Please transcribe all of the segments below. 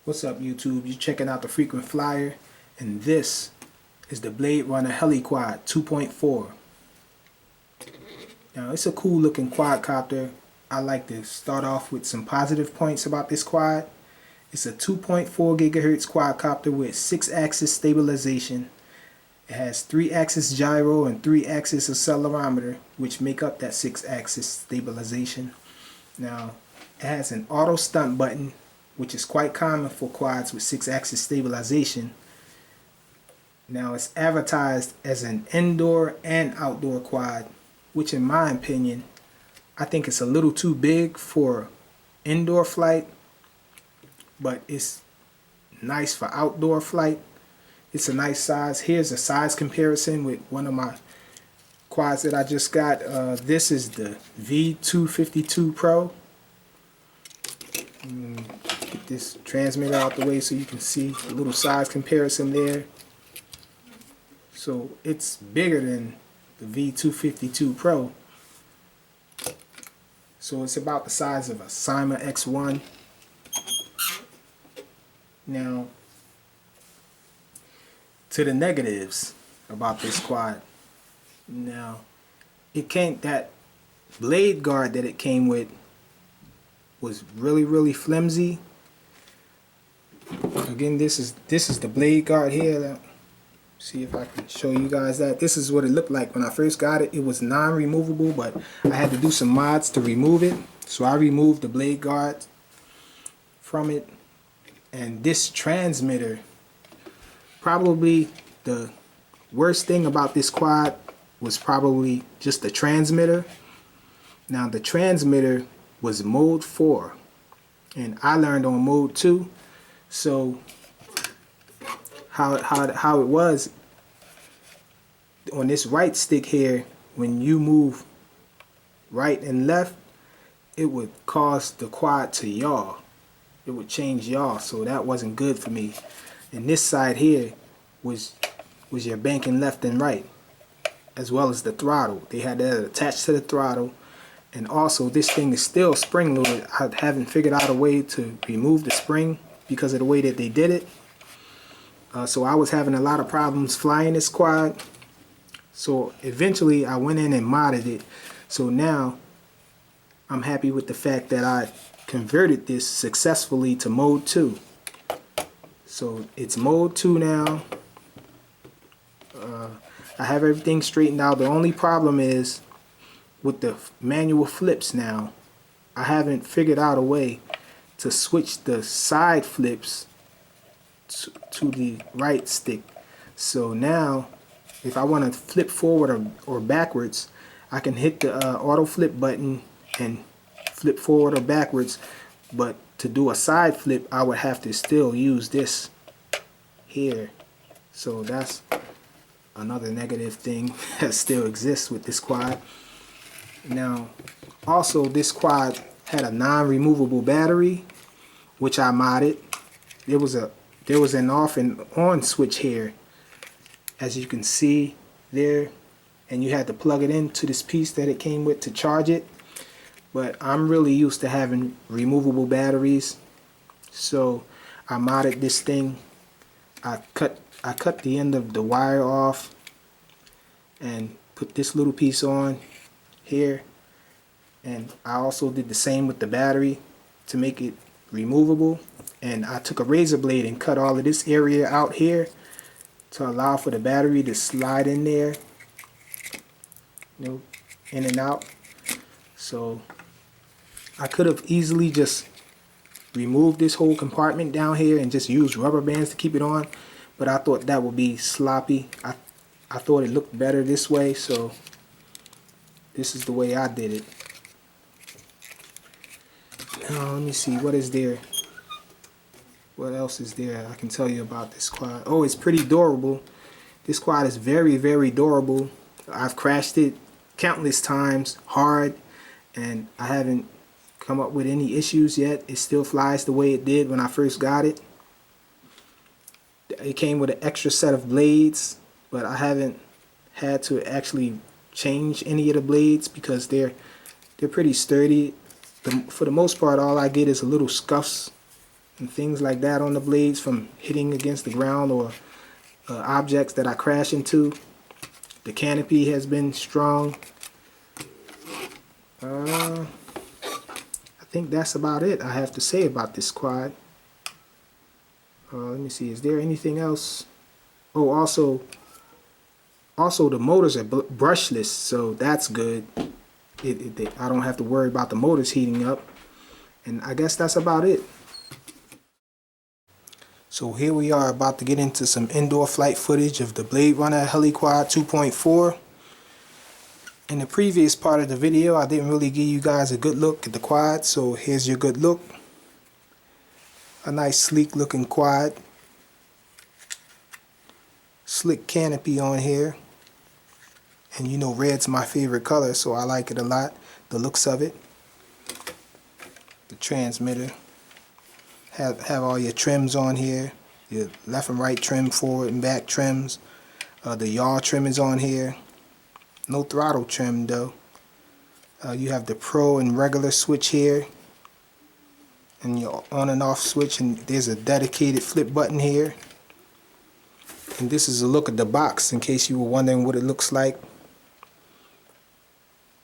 What's up, YouTube? You're checking out the Frequent Flyer, and this is the Bladerunner Heliquad 2.4. Now, it's a cool looking quadcopter. I like to start off with some positive points about this quad. It's a 2.4 gigahertz quadcopter with 6-axis stabilization. It has 3-axis gyro and 3-axis accelerometer, which make up that 6-axis stabilization. Now, it has an auto stunt button, which is quite common for quads with 6-axis stabilization. Now, it's advertised as an indoor and outdoor quad, which in my opinion, I think it's a little too big for indoor flight, but it's nice for outdoor flight. It's a nice size. Here's a size comparison with one of my quads that I just got. This is the V252 Pro. Get this transmitter out the way so you can see a little size comparison there. So it's bigger than the V252 Pro. So it's about the size of a Cyma X1. Now, to the negatives about this quad. Now, that blade guard that it came with was really flimsy. Again, this is the blade guard here. See if I can show you guys that. This is what it looked like when I first got it. It was non-removable, but I had to do some mods to remove it. So I removed the blade guard from it. And this transmitter, probably the worst thing about this quad was probably just the transmitter. Now the transmitter was mode 4 and I learned on mode 2. So how it was on this right stick here, when you move right and left, it would cause the quad to yaw. It would change yaw, so that wasn't good for me. And this side here was your banking left and right, as well as the throttle. They had that attached to the throttle. And also, this thing is still spring loaded. I haven't figured out a way to remove the spring because of the way that they did it. So I was having a lot of problems flying this quad. So eventually I went in and modded it. So now I'm happy with the fact that I converted this successfully to mode 2. So it's mode 2 now. I have everything straightened out. The only problem is with the manual flips now. I haven't figured out a way to switch the side flips to the right stick. So now if I want to flip forward or backwards, I can hit the auto flip button and flip forward or backwards. But to do a side flip, I would have to still use this here. So that's another negative thing that still exists with this quad. Now, also this quad had a non-removable battery, which I modded. There was an off and on switch here, as you can see there, and you had to plug it into this piece that it came with to charge it. But I'm really used to having removable batteries, so I modded this thing. I cut the end of the wire off and put this little piece on here, and I also did the same with the battery to make it removable. And I took a razor blade and cut all of this area out here to allow for the battery to slide in there, you know, in and out. So I could have easily just removed this whole compartment down here and just used rubber bands to keep it on, but I thought that would be sloppy. I thought it looked better this way, so this is the way I did it. Now let me see, what is there? What else is there I can tell you about this quad? Oh, it's pretty durable. This quad is very durable. I've crashed it countless times hard, and I haven't come up with any issues yet. It still flies the way it did when I first got it. It came with an extra set of blades, but I haven't had to actually change any of the blades because they're pretty sturdy. For the most part, all I get is a little scuffs and things like that on the blades from hitting against the ground or objects that I crash into. The canopy has been strong. I think that's about it I have to say about this quad. Let me see, is there anything else? Oh, also the motors are brushless, so that's good. I don't have to worry about the motors heating up. And I guess that's about it. So here we are about to get into some indoor flight footage of the Bladerunner Heliquad 2.4. In the previous part of the video, I didn't really give you guys a good look at the quad, so here's your good look. A nice sleek looking quad. Slick canopy on here. And you know red's my favorite color, so I like it a lot, the looks of it. The transmitter. Have all your trims on here. Your left and right trim, forward and back trims. The yaw trim is on here. No throttle trim though. You have the pro and regular switch here. And your on and off switch, and there's a dedicated flip button here. And this is a look at the box in case you were wondering what it looks like.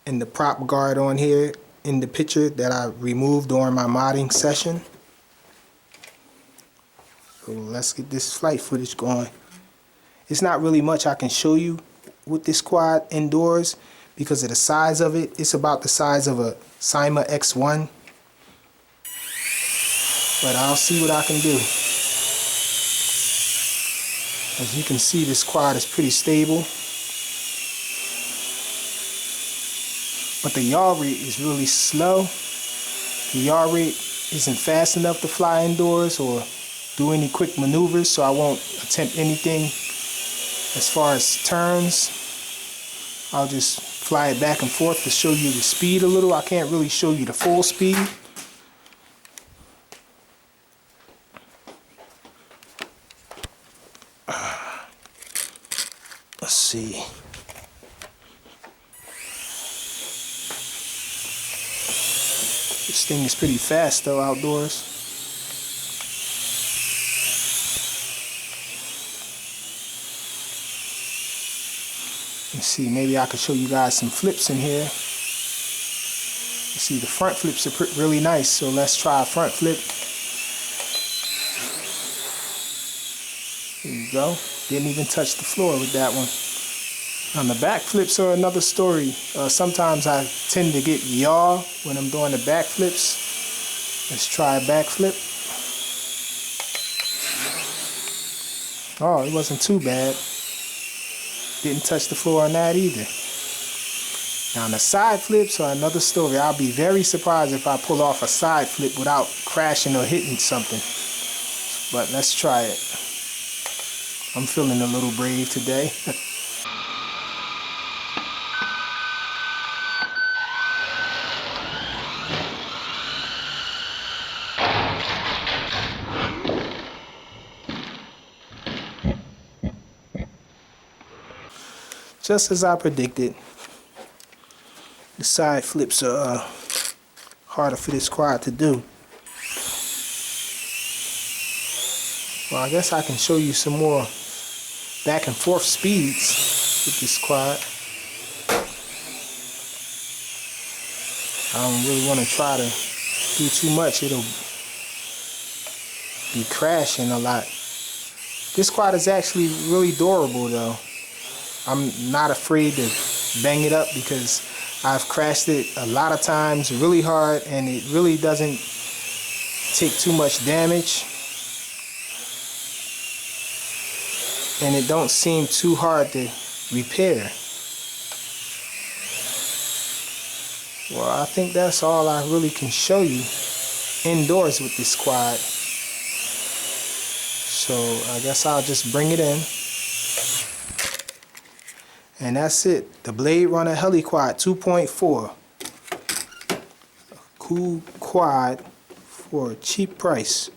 And the prop guard on here in the picture that I removed during my modding session. So let's get this flight footage going. It's not really much I can show you with this quad indoors because of the size of it. It's about the size of a Cyma X1. But I'll see what I can do. As you can see, this quad is pretty stable. But the yaw rate is really slow. The yaw rate isn't fast enough to fly indoors or do any quick maneuvers, so I won't attempt anything as far as turns. I'll just fly it back and forth to show you the speed a little. I can't really show you the full speed. Let's see. This thing is pretty fast though outdoors. Let's see, maybe I could show you guys some flips in here. You see, the front flips are really nice, so let's try a front flip. There you go. Didn't even touch the floor with that one. On the back flips are another story. Sometimes I tend to get yaw when I'm doing the back flips. Let's try a back flip. Oh, it wasn't too bad. Didn't touch the floor on that either. Now on the side flips are another story. I'll be very surprised if I pull off a side flip without crashing or hitting something. But let's try it. I'm feeling a little brave today. Just as I predicted, the side flips are harder for this quad to do. Well, I guess I can show you some more back and forth speeds with this quad. I don't really want to try to do too much. It'll be crashing a lot. This quad is actually really durable though. I'm not afraid to bang it up because I've crashed it a lot of times really hard and it really doesn't take too much damage. And it don't seem too hard to repair. Well, I think that's all I really can show you indoors with this quad. So I guess I'll just bring it in. And that's it. The Bladerunner Heliquad 2.4. A cool quad for a cheap price.